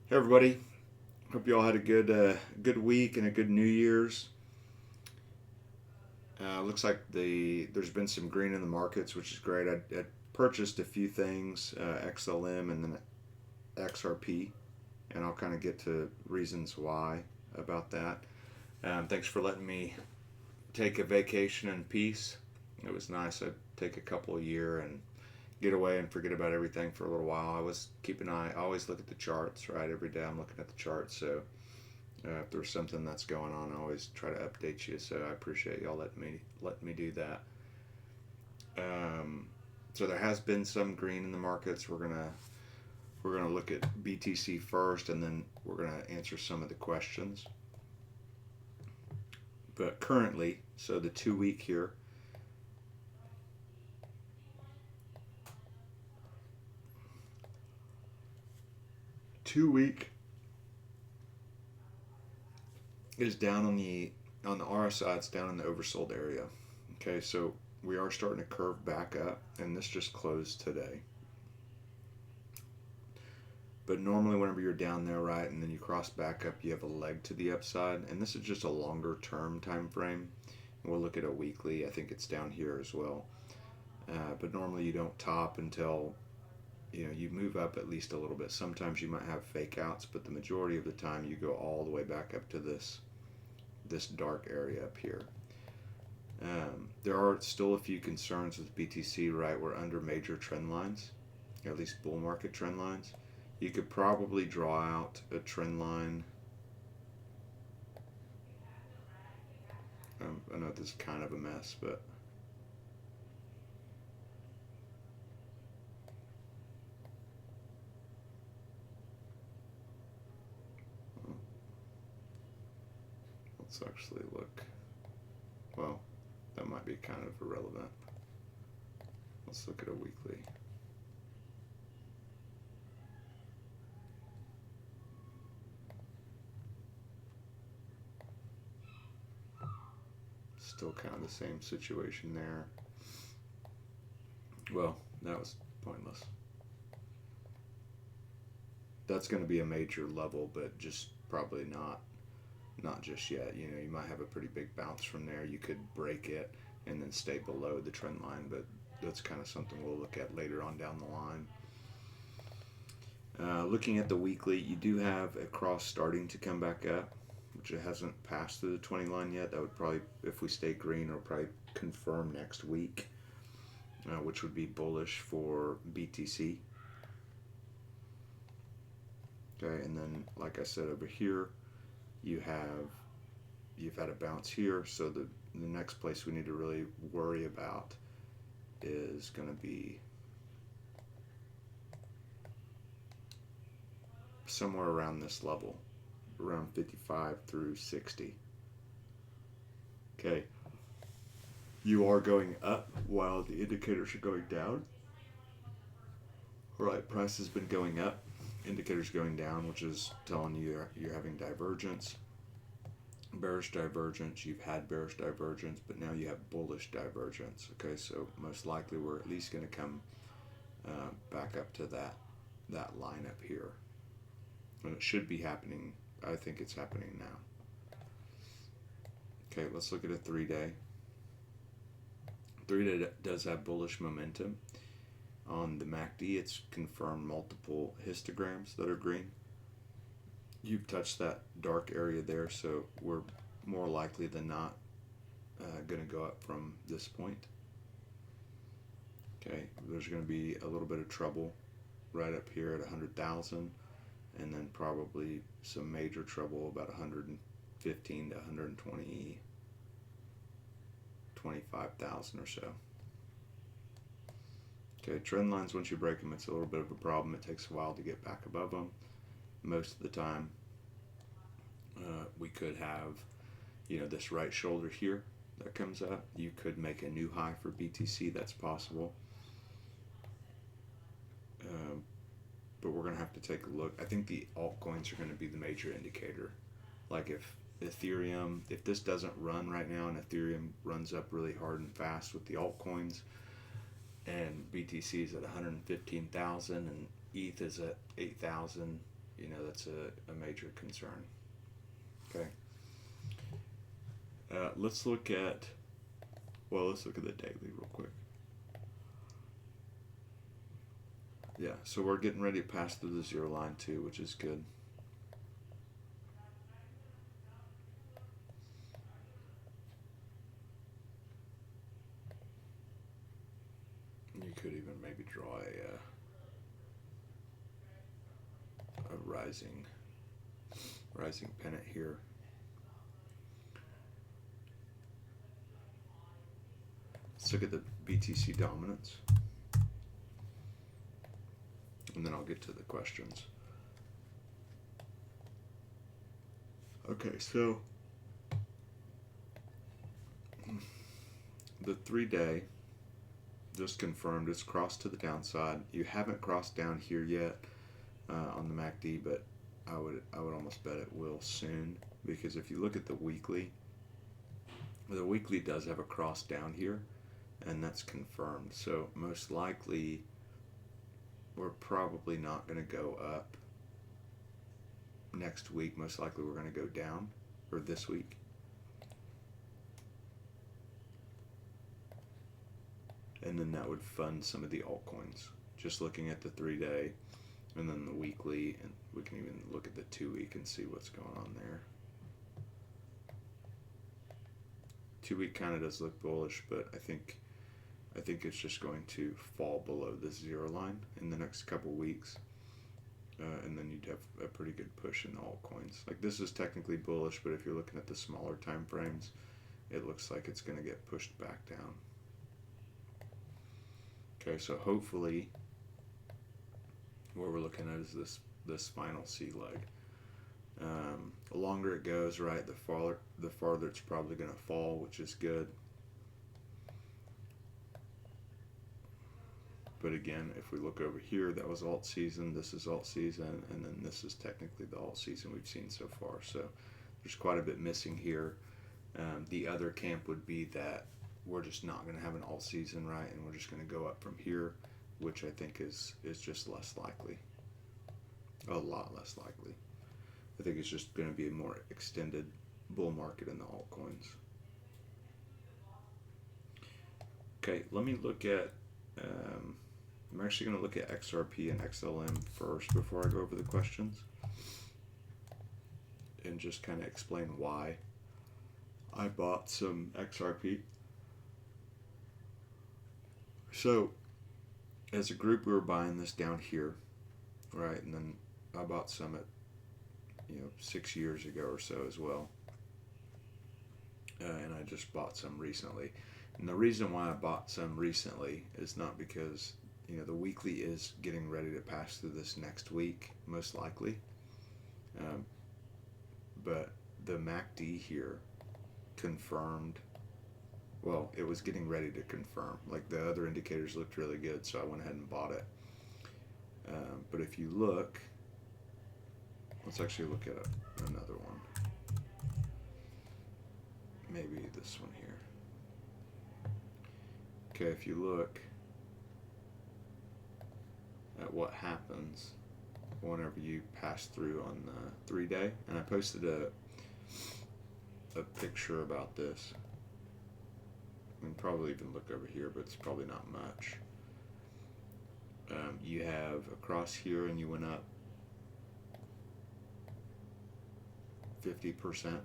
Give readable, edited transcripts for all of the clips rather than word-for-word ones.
Hey everybody, hope you all had a good week and a good New Year's. Looks like there's been some green in the markets, which is great. I purchased a few things, XLM and then XRP, and I'll kind of get to reasons why about that. Thanks for letting me take a vacation in peace. It was nice. I'd take a couple a year and get away and forget about everything for a little while. I was keep an eye. I always look at the charts, right? Every day I'm looking at the charts, so if there's something that's going on, I always try to update you. So I appreciate y'all letting me do that. Um, so there has been some green in the markets. We're gonna look at BTC first, and then we're gonna answer some of the questions. But currently, so the 2 week here, 2 week is down on the RSI. It's down in the oversold area. Okay, so we are starting to curve back up, and this just closed today. But normally, whenever you're down there, right, and then you cross back up, you have a leg to the upside, and this is just a longer term time frame. We'll look at a weekly. I think it's down here as well. But normally, you don't top until you move up at least a little bit. Sometimes you might have fake outs, but the majority of the time, you go all the way back up to this dark area up here. There are still a few concerns with BTC, right? We're under major trend lines, or at least bull market trend lines. You could probably draw out a trend line. I know this is kind of a mess, but well, let's actually look. Well, that might be kind of irrelevant. Let's look at a weekly. Still kind of the same situation there. Well, that was pointless. That's going to be a major level, but just probably not just yet. You might have a pretty big bounce from there. You could break it and then stay below the trend line, but that's kind of something we'll look at later on down the line. Looking at the weekly, you do have a cross starting to come back up, which it hasn't passed through the 20 line yet. That would probably, if we stay green, it'll probably confirm next week, which would be bullish for BTC. Okay, and then like I said over here, you have you've had a bounce here, so the next place we need to really worry about is going to be somewhere around this level, around 55 through 60. Okay, you are going up while the indicators are going down. All right, price has been going up, indicators going down, which is telling you you're having divergence, bearish divergence. You've had bearish divergence, but now you have bullish divergence. Okay, so most likely we're at least going to come back up to that line up here, and it should be happening. I think it's happening now. Okay, let's look at a 3 day. 3 day does have bullish momentum. On the MACD, it's confirmed multiple histograms that are green. You've touched that dark area there, so we're more likely than not going to go up from this point. Okay, there's going to be a little bit of trouble right up here at 100,000, and then probably some major trouble about 115 to 120, 25,000 or so. Okay, trend lines, once you break them, it's a little bit of a problem. It takes a while to get back above them. Most of the time, we could have, this right shoulder here that comes up. You could make a new high for BTC. That's possible. But we're going to have to take a look. I think the altcoins are going to be the major indicator. Like if Ethereum, if this doesn't run right now and Ethereum runs up really hard and fast with the altcoins, and BTC is at 115,000 and ETH is at 8,000, that's a major concern. Okay. Let's look at the daily real quick. Yeah, so we're getting ready to pass through the zero line too, which is good. You could even maybe draw a rising pennant here. Let's look at the BTC dominance, and then I'll get to the questions. Okay, so the 3-day just confirmed it's crossed to the downside. You haven't crossed down here yet on the MACD, but I would almost bet it will soon, because if you look at the weekly does have a cross down here, and that's confirmed. So most likely we're probably not going to go up next week. Most likely we're going to go down, or this week. And then that would fund some of the altcoins. Just looking at the 3-day and then the weekly, and we can even look at the 2-week and see what's going on there. 2-week kind of does look bullish, but I think it's just going to fall below this zero line in the next couple weeks, and then you'd have a pretty good push in the altcoins. Like, this is technically bullish, but if you're looking at the smaller time frames, it looks like it's going to get pushed back down. Okay, so hopefully what we're looking at is this final C leg. The longer it goes, right, the farther it's probably going to fall, which is good. But again, if we look over here, that was alt season, this is alt season, and then this is technically the alt season we've seen so far. So there's quite a bit missing here. The other camp would be that we're just not going to have an alt season, right, and we're just going to go up from here, which I think is just less likely, a lot less likely. I think it's just going to be a more extended bull market in the altcoins. Okay, let me look at, I'm actually going to look at XRP and XLM first before I go over the questions, and just kind of explain why I bought some XRP. So, as a group, we were buying this down here, right? And then I bought some at, 6 years ago or so as well. And I just bought some recently. And the reason why I bought some recently is not because, the weekly is getting ready to pass through this next week, most likely. But the MACD here confirmed. Well, it was getting ready to confirm. Like, the other indicators looked really good, so I went ahead and bought it. But if you look, let's actually look at another one. Maybe this one here. Okay, if you look at what happens whenever you pass through on the 3-day, and I posted a picture about this. You can probably even look over here, but it's probably not much. You have across here, and you went up 50%.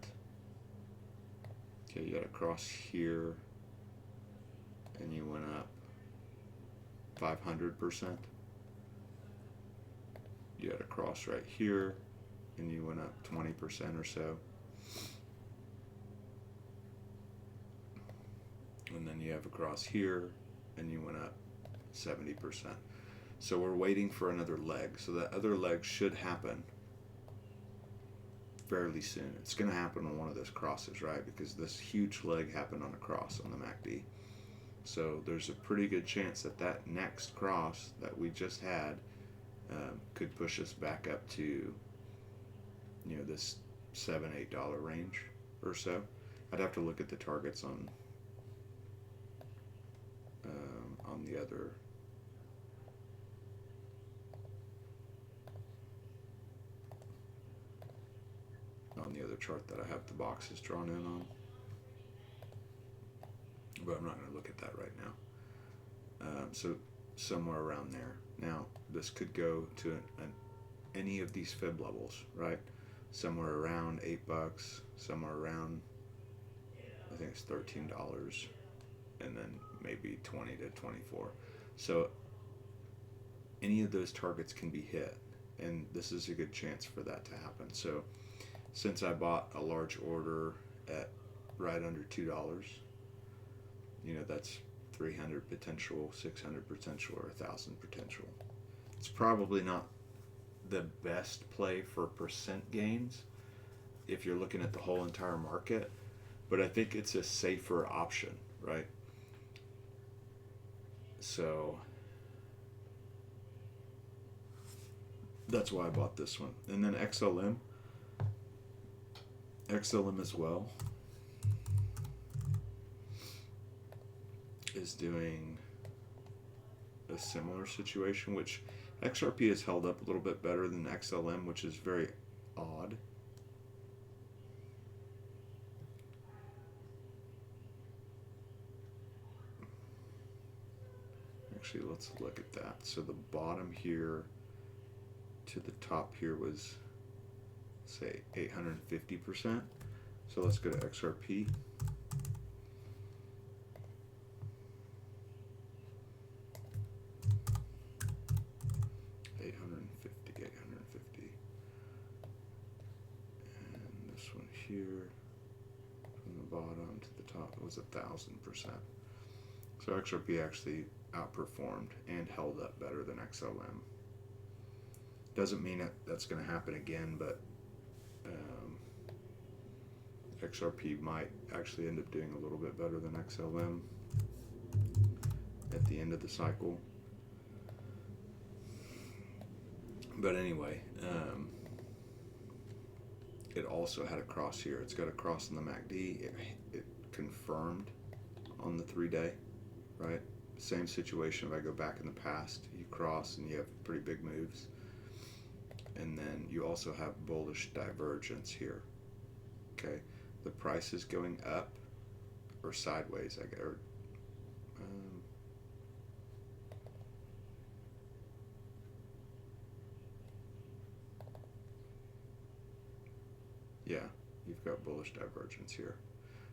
Okay, you got across here, and you went up 500%. You had a cross right here, and you went up 20% or so. And then you have a cross here, and you went up 70%. So we're waiting for another leg. So that other leg should happen fairly soon. It's going to happen on one of those crosses, right? Because this huge leg happened on a cross on the MACD. So there's a pretty good chance that next cross that we just had could push us back up to, this $7-8 range or so. I'd have to look at the targets on the other. on the other chart that I have the boxes drawn in on. But I'm not going to look at that right now. So somewhere around there. Now, this could go to any of these fib levels, right? Somewhere around $8, somewhere around, I think it's $13, and then maybe 20 to 24. So any of those targets can be hit, and this is a good chance for that to happen. So since I bought a large order at right under $2, that's 300 potential, 600 potential, or 1,000 potential. It's probably not the best play for percent gains if you're looking at the whole entire market, but I think it's a safer option, right? So that's why I bought this one. And then XLM as well is doing a similar situation, which XRP has held up a little bit better than XLM, which is very odd. Actually, let's look at that. So the bottom here to the top here was, say, 850%. So let's go to XRP. Here from the bottom to the top, it was 1,000%. So XRP actually outperformed and held up better than XLM. Doesn't mean that's going to happen again, but XRP might actually end up doing a little bit better than XLM at the end of the cycle. But anyway, it also had a cross here. It's got a cross in the MACD. It confirmed on the 3-day, right? Same situation if I go back in the past. You cross and you have pretty big moves. And then you also have bullish divergence here. Okay, the price is going up or sideways, I guess. Yeah, you've got bullish divergence here.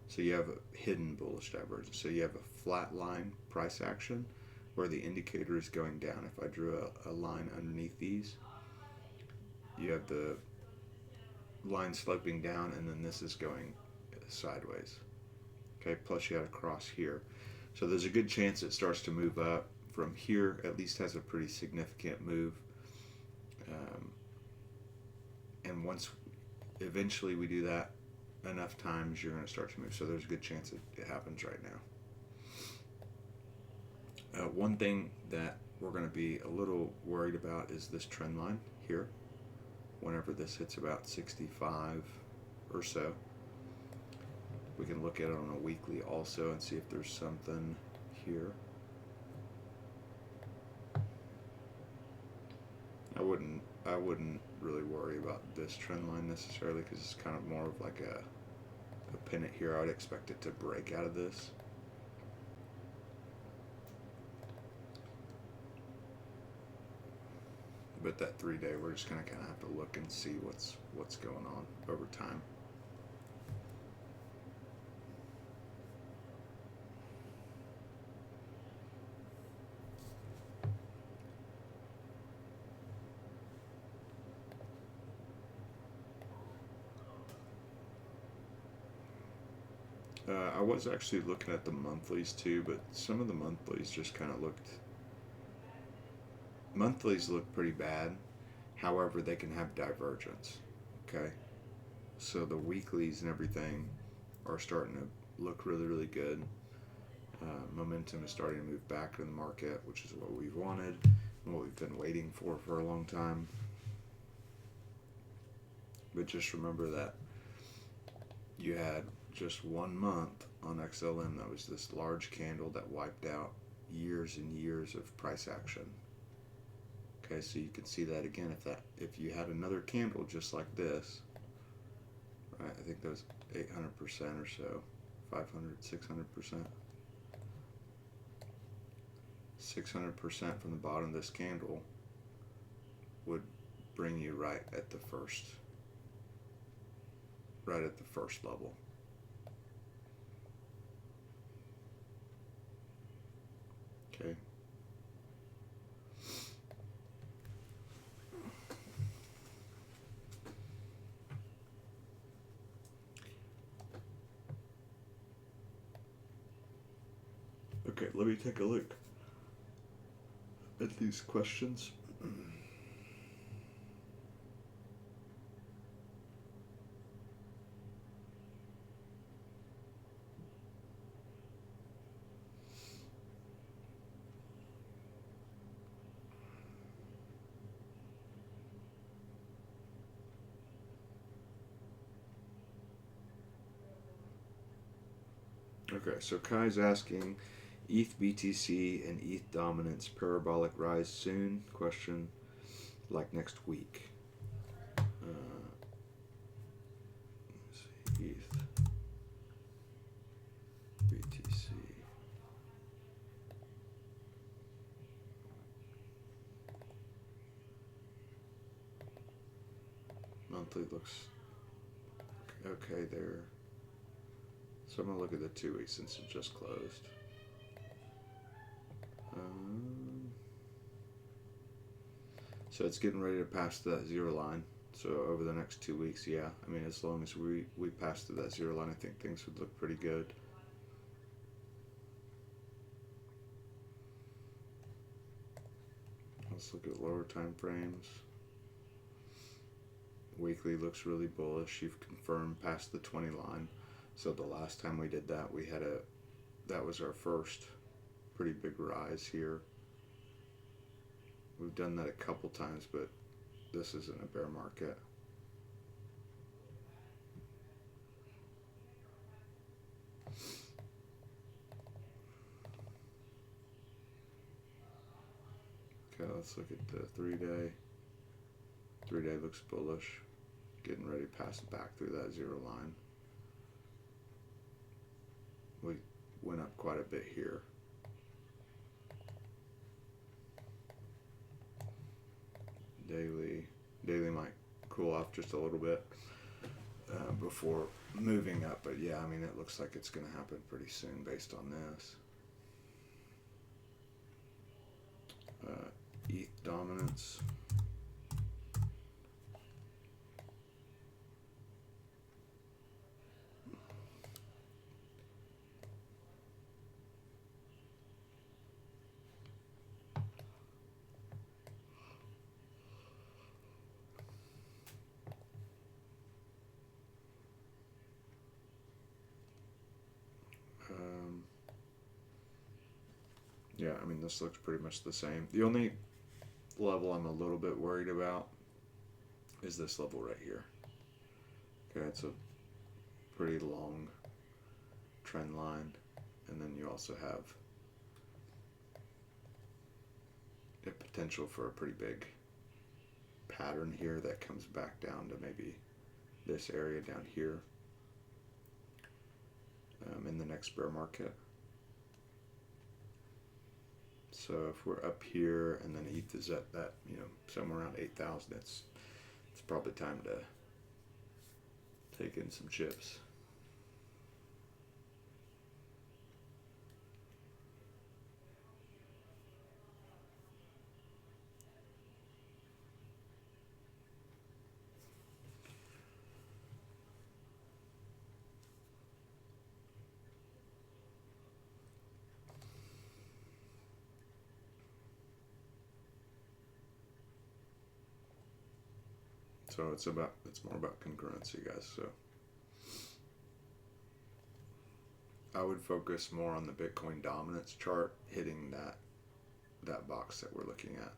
So you have a hidden bullish divergence. So you have a flat line price action where the indicator is going down. If I drew a line underneath these, you have the line sloping down, and then this is going sideways. Okay, plus you had a cross here. So there's a good chance it starts to move up from here, at least has a pretty significant move. And once eventually we do that enough times, you're going to start to move. So there's a good chance it happens right now. One thing that we're going to be a little worried about is this trend line here. Whenever this hits about 65 or so, we can look at it on a weekly also and see if there's something here. I wouldn't really worry about this trend line necessarily, because it's kind of more of like a pennant here. I would expect it to break out of this. But that 3-day, we're just gonna kind of have to look and see what's going on over time. I was actually looking at the monthlies too, but some of the monthlies just kind of monthlies look pretty bad. However, they can have divergence. Okay, so the weeklies and everything are starting to look really, really good. Momentum is starting to move back in the market, which is what we've wanted and what we've been waiting for a long time. But just remember that you had just 1 month on XLM that was this large candle that wiped out years and years of price action. Okay, so you can see that again if you had another candle just like this, Right, I think that was 800% or so, 500, 600%. 600% from the bottom of this candle would bring you right at the first level. Okay. Okay, let me take a look at these questions. Okay, so Kai's asking, ETH BTC and ETH dominance parabolic rise soon? Question, like next week. Let's see, ETH BTC. Monthly looks okay there. So I'm gonna look at the 2 weeks since it just closed. So it's getting ready to pass that zero line. So over the next 2 weeks, yeah. I mean, as long as we pass through that zero line, I think things would look pretty good. Let's look at lower time frames. Weekly looks really bullish. You've confirmed past the 20 line. So the last time we did that, that was our first pretty big rise here. We've done that a couple times, but this isn't a bear market. Okay, let's look at the 3-day. 3-day looks bullish. Getting ready to pass it back through that zero line. We went up quite a bit here. Daily might cool off just a little bit before moving up, but yeah, I mean, it looks like it's going to happen pretty soon based on this. ETH dominance. Yeah, I mean, this looks pretty much the same. The only level I'm a little bit worried about is this level right here. Okay, it's a pretty long trend line, and then you also have a potential for a pretty big pattern here that comes back down to maybe this area down here in the next bear market. So if we're up here and then ETH is at that, somewhere around 8,000, it's probably time to take in some chips. So it's more about congruency, guys. So I would focus more on the Bitcoin dominance chart hitting that box that we're looking at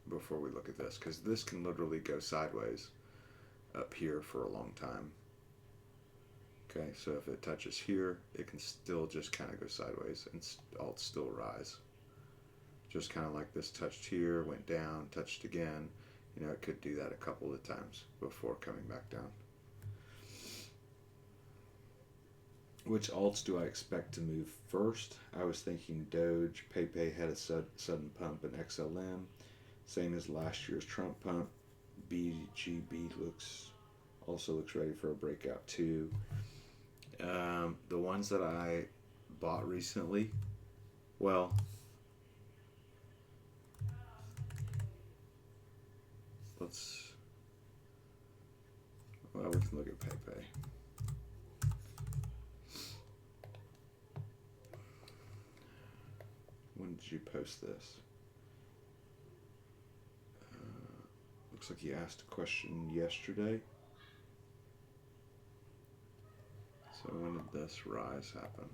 before we look at this, because this can literally go sideways up here for a long time. Okay, so if it touches here, it can still just kind of go sideways and alt still rise. Just kind of like this touched here, went down, touched again. It could do that a couple of times before coming back down. Which alts do I expect to move first? I was thinking Doge. PEPE had a sudden pump in XLM, same as last year's Trump pump. BGB looks ready for a breakout too. The ones that I bought recently, well, we can look at PEPE. When did you post this? Looks like you asked a question yesterday. So when did this rise happen?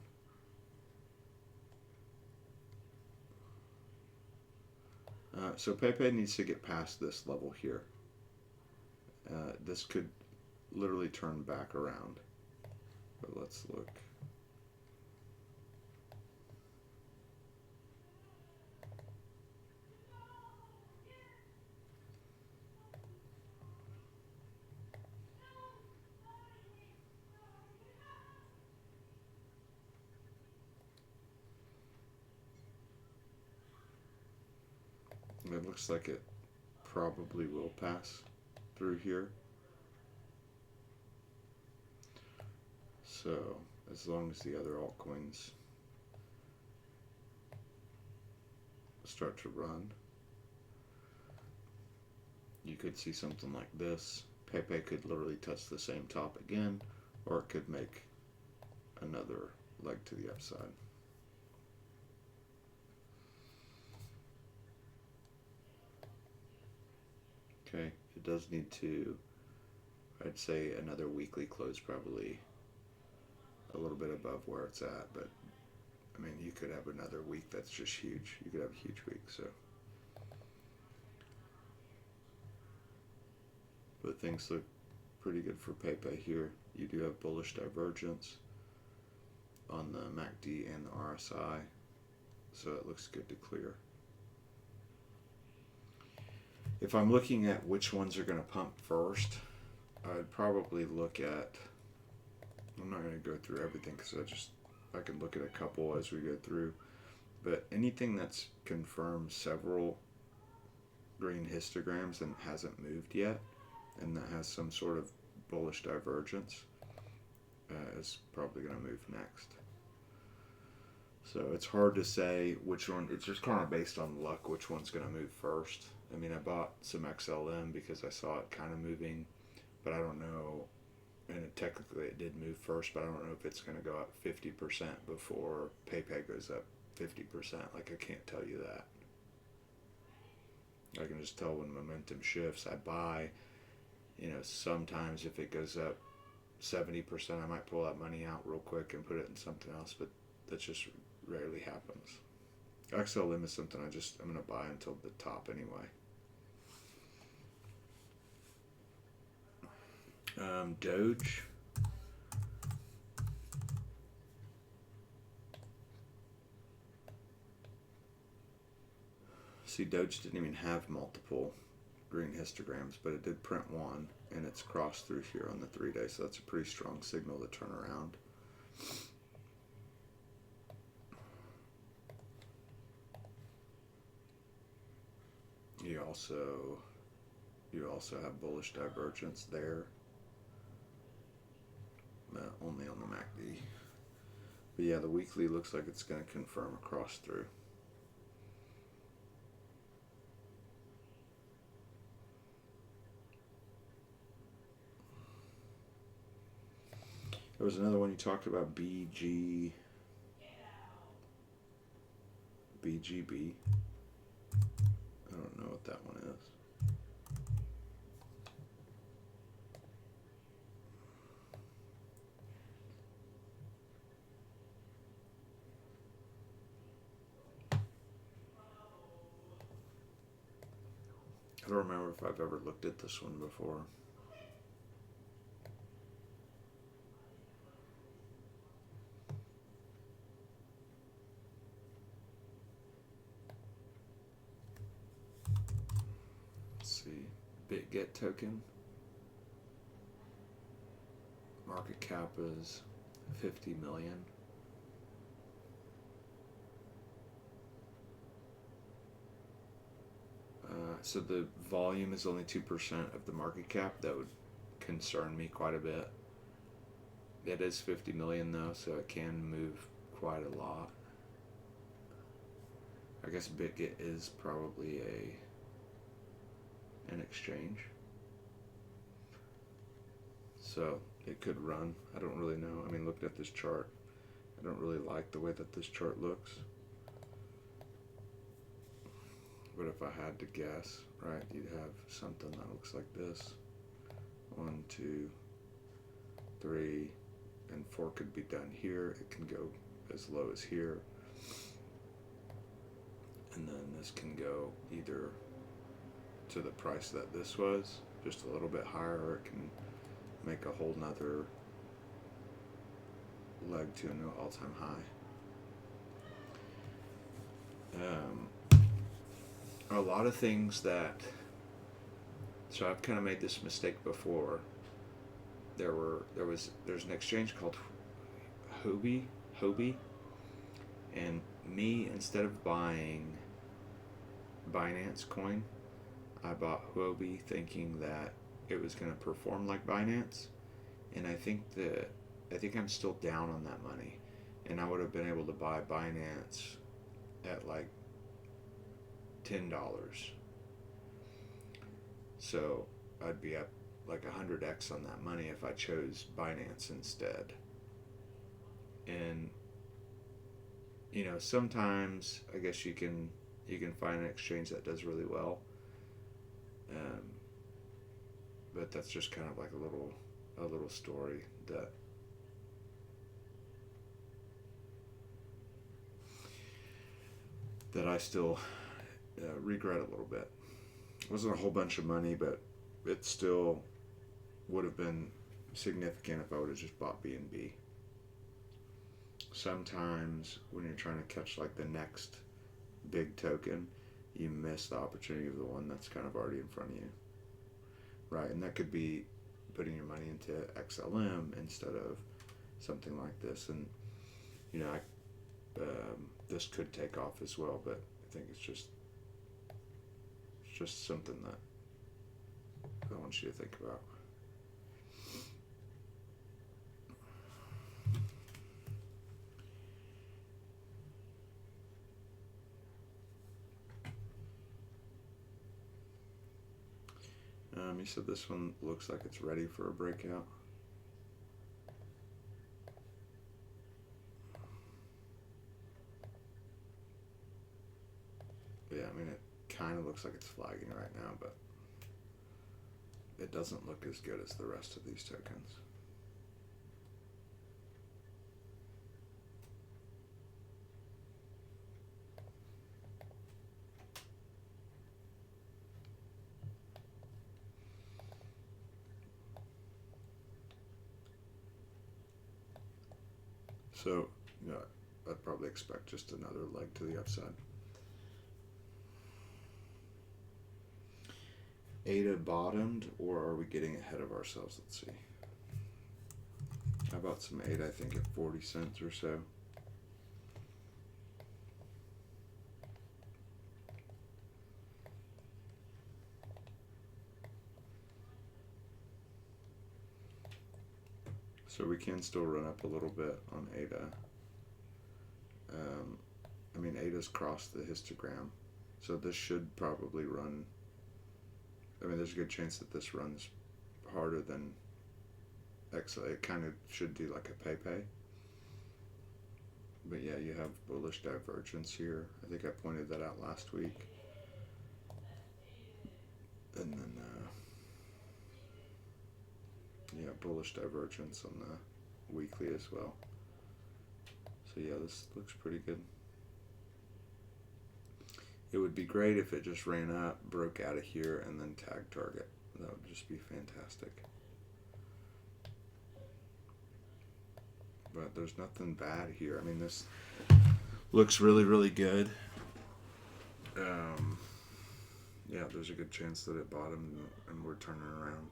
So PEPE needs to get past this level here. This could literally turn back around. But let's look. It looks like it probably will pass through here. So as long as the other altcoins start to run, you could see something like this. PEPE could literally touch the same top again, or it could make another leg to the upside. Okay, it does need to, I'd say another weekly close, probably a little bit above where it's at, but I mean, you could have another week that's just huge. You could have a huge week, so. But things look pretty good for PEPE here. You do have bullish divergence on the MACD and the RSI, so it looks good to clear. If I'm looking at which ones are going to pump first, I'd probably look at, I'm not going to go through everything because I can look at a couple as we go through, but anything that's confirmed several green histograms and hasn't moved yet, and that has some sort of bullish divergence, is probably going to move next. So it's hard to say which one. It's just kind of based on luck which one's going to move first. I mean, I bought some XLM because I saw it kind of moving, but I don't know. And technically it did move first, but I don't know if it's going to go up 50% before PEPE goes up 50%. Like, I can't tell you that. I can just tell when momentum shifts. I buy, sometimes if it goes up 70%, I might pull that money out real quick and put it in something else, but that just rarely happens. XLM is something I'm going to buy until the top anyway. Doge. See, Doge didn't even have multiple green histograms, but it did print one, and it's crossed through here on the 3-day, so that's a pretty strong signal to turn around. You also have bullish divergence there, only on the MACD. But yeah, the weekly looks like it's going to confirm a cross through. There was another one you talked about, BGB. I don't know what that one is. I don't remember if I've ever looked at this one before. Let's see. BitGet token. Market cap is 50 million. So the volume is only 2% of the market cap. That would concern me quite a bit. It is 50 million though, so it can move quite a lot. I guess Bitget is probably an exchange, so it could run. I don't really know. I mean, looking at this chart, I don't really like the way that this chart looks. But if I had to guess, right, you'd have something that looks like this. 1, 2, 3, and 4 could be done here. It can go as low as here. And then this can go either to the price that this was, just a little bit higher, or it can make a whole nother leg to a new all-time high. A lot of things that, so I've kind of made this mistake before. There's an exchange called Hobie, and me, instead of buying Binance coin, I bought Huobi thinking that it was going to perform like Binance, and I think I'm still down on that money, and I would have been able to buy Binance at like $10. So I'd be up like 100x on that money if I chose Binance instead. And you know, sometimes I guess you can find an exchange that does really well, but that's just kind of like a little story that I still regret a little bit. It wasn't a whole bunch of money, but it still would have been significant if I would have just bought BNB. Sometimes when you're trying to catch like the next big token, you miss the opportunity of the one that's kind of already in front of you, right? And that could be putting your money into XLM instead of something like this. And you know, this could take off as well, but I think it's just something that I want you to think about. You said this one looks like it's ready for a breakout. Yeah, I mean, it kind of looks like it's flagging right now, but it doesn't look as good as the rest of these tokens. So, you know, I'd probably expect just another leg to the upside. ADA bottomed, or are we getting ahead of ourselves? Let's see. How about some ADA, I think at 40 cents or so. So we can still run up a little bit on ADA. I mean, ADA's crossed the histogram, so this should probably run. I mean, there's a good chance that this runs harder than XL. It kind of should do like a PEPE. But yeah, you have bullish divergence here. I think I pointed that out last week. And then, yeah, bullish divergence on the weekly as well. So yeah, this looks pretty good. It would be great if it just ran up, broke out of here, and then tag target. That would just be fantastic. But there's nothing bad here. I mean, this looks really, really good. Yeah, there's a good chance that it bottomed and we're turning around.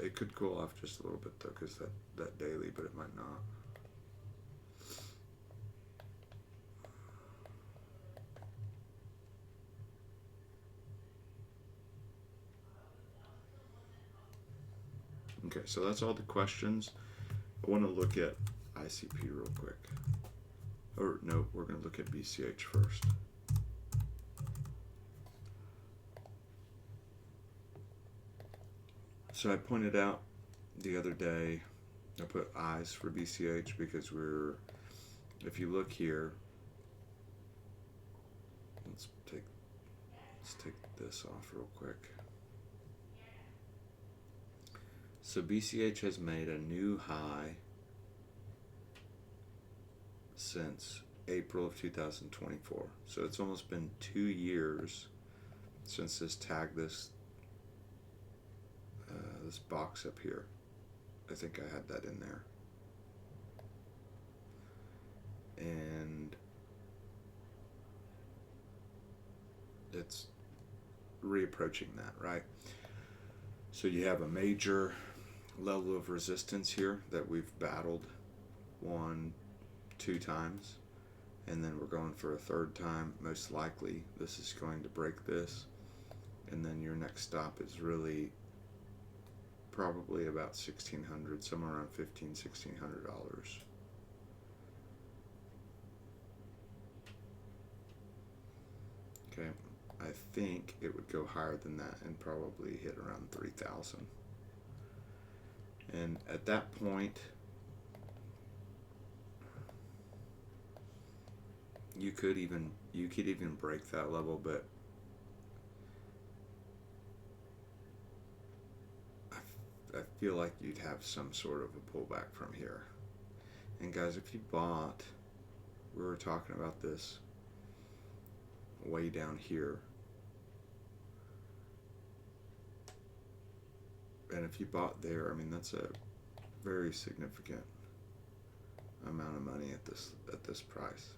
It could cool off just a little bit though, because that daily, but it might not. Okay, so that's all the questions. I want to look at ICP real quick. Or no, we're going to look at BCH first. So I pointed out the other day, I put eyes for BCH because if you look here, let's take this off real quick. So BCH has made a new high since April of 2024. So it's almost been 2 years since this tagged this box up here. I think I had that in there. And it's reapproaching that, right? So you have a major level of resistance here that we've battled 1, 2 times, and then we're going for a third time. Most likely this is going to break this, and then your next stop is really probably about $1,600, somewhere around $1,500–$1,600. Okay, I think it would go higher than that and probably hit around 3,000. And at that point, you could even break that level, but I feel like you'd have some sort of a pullback from here. And guys, if you bought, we were talking about this way down here, and if you bought there, I mean, that's a very significant amount of money at this price.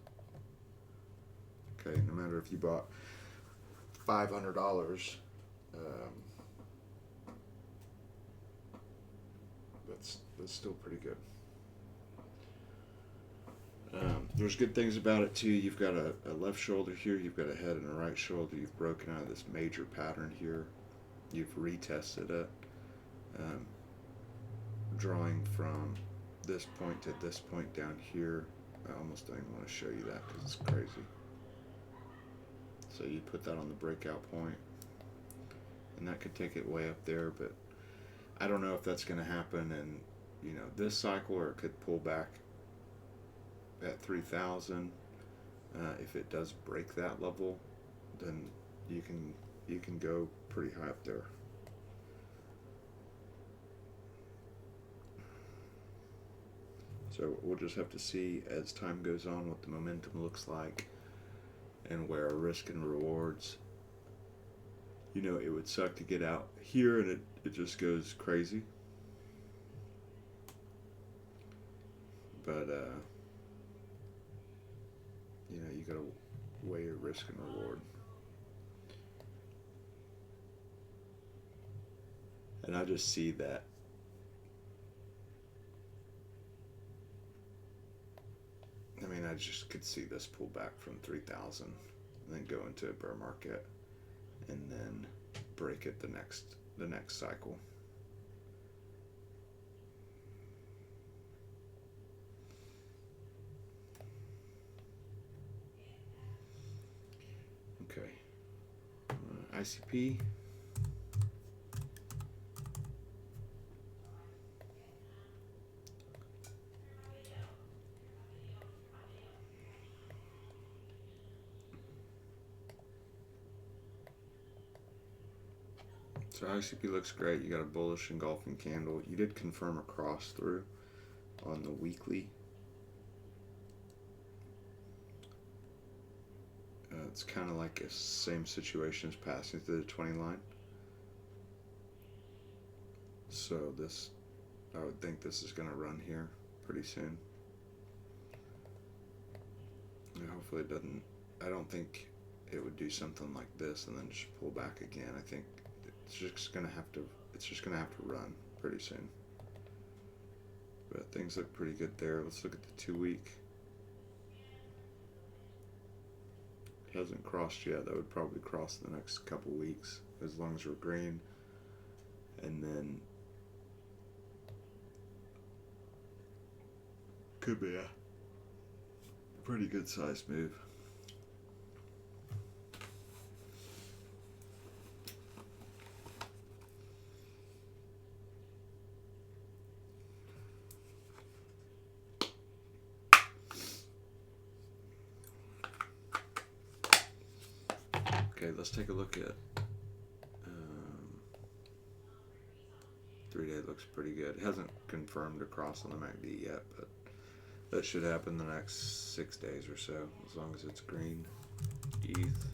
Okay, no matter if you bought $500, that's still pretty good. There's good things about it too. You've got a left shoulder here, you've got a head and a right shoulder, you've broken out of this major pattern here, you've retested it, drawing from this point to this point down here. I almost don't even want to show you that because it's crazy. So you put that on the breakout point, and that could take it way up there, but I don't know if that's going to happen in this cycle, or it could pull back at 3,000. If it does break that level, then you can go pretty high up there. So we'll just have to see as time goes on what the momentum looks like and where our risk and rewards. It would suck to get out here and it just goes crazy. But you gotta weigh your risk and reward. And I just see that I just could see this pull back from 3,000 and then go into a bear market and then break it the next cycle. Okay, ICP. So ICP looks great. You got a bullish engulfing candle. You did confirm a cross through on the weekly. It's kind of like a same situation as passing through the 20 line. So I would think this is going to run here pretty soon. And hopefully it doesn't. I don't think it would do something like this and then just pull back again. I think it's just gonna have to run pretty soon. But things look pretty good there. Let's look at the 2 week. It hasn't crossed yet. That would probably cross in the next couple weeks as long as we're green. And then could be a pretty good sized move. Okay, let's take a look at 3 day. Looks pretty good. It hasn't confirmed a cross on the MACD yet, but that should happen the next 6 days or so, as long as it's green. ETH.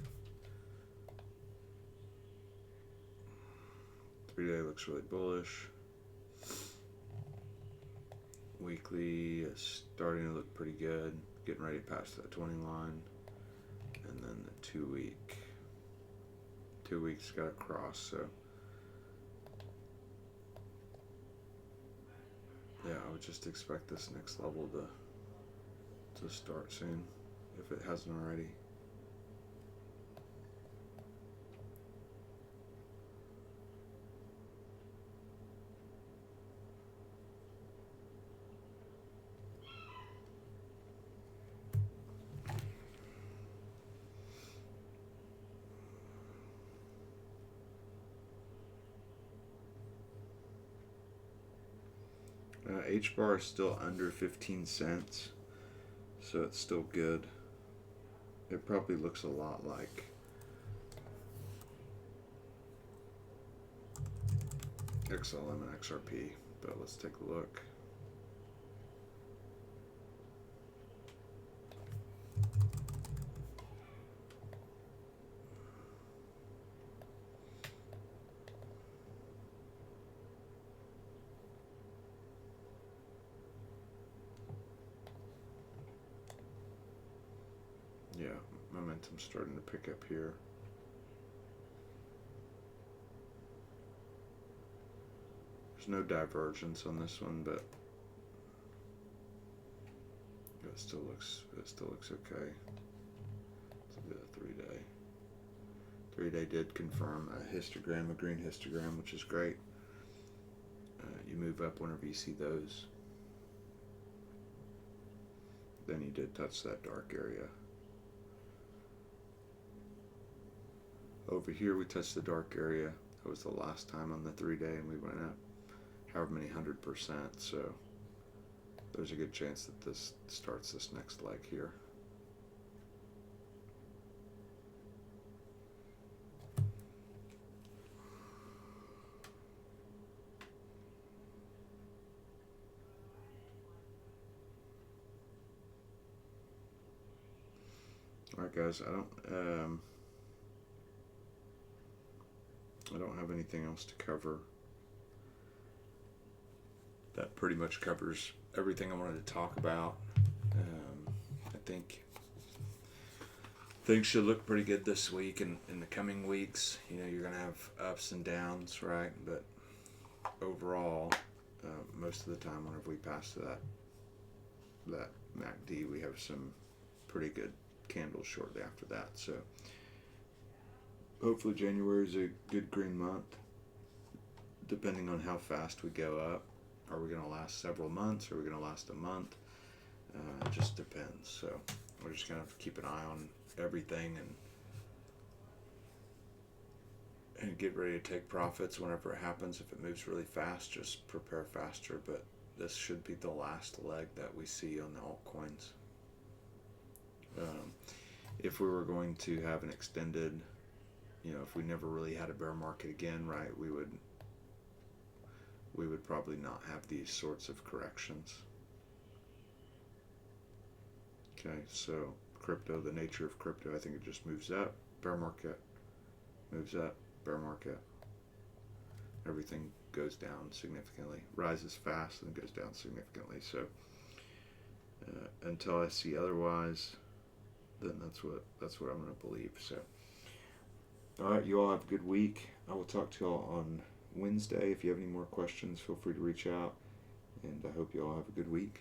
3 day looks really bullish. Weekly is starting to look pretty good, getting ready to pass that 20 line. And then the 2 week. 2 weeks got a cross, so yeah, I would just expect this next level to start soon, if it hasn't already. HBAR is still under 15 cents, so it's still good. It probably looks a lot like XLM and XRP, but let's take a look. Yeah, momentum's starting to pick up here. There's no divergence on this one, but it still looks okay. Let's look at the 3 day. 3 day did confirm a histogram, a green histogram, which is great. You move up whenever you see those. Then you did touch that dark area. Over here we touched the dark area. That was the last time on the 3 day, and we went up however many 100%. So there's a good chance that this starts this next leg here. Alright guys, I don't have anything else to cover. That pretty much covers everything I wanted to talk about. I think things should look pretty good this week and in the coming weeks. You know, you're going to have ups and downs, right? But overall, most of the time whenever we pass that MACD, we have some pretty good candles shortly after that. So hopefully January is a good green month, depending on how fast we go up. Are we going to last several months? Are we going to last a month? It just depends. So we're just going to have to keep an eye on everything and get ready to take profits whenever it happens. If it moves really fast, just prepare faster. But this should be the last leg that we see on the altcoins. If we were going to have an extended, you know, if we never really had a bear market again, right, we would probably not have these sorts of corrections. Okay, so crypto, the nature of crypto, I think it just moves up, bear market, moves up, bear market. Everything goes down significantly, rises fast and goes down significantly. So until I see otherwise, then that's what I'm going to believe. So all right, you all have a good week. I will talk to you all on Wednesday. If you have any more questions, feel free to reach out. And I hope you all have a good week.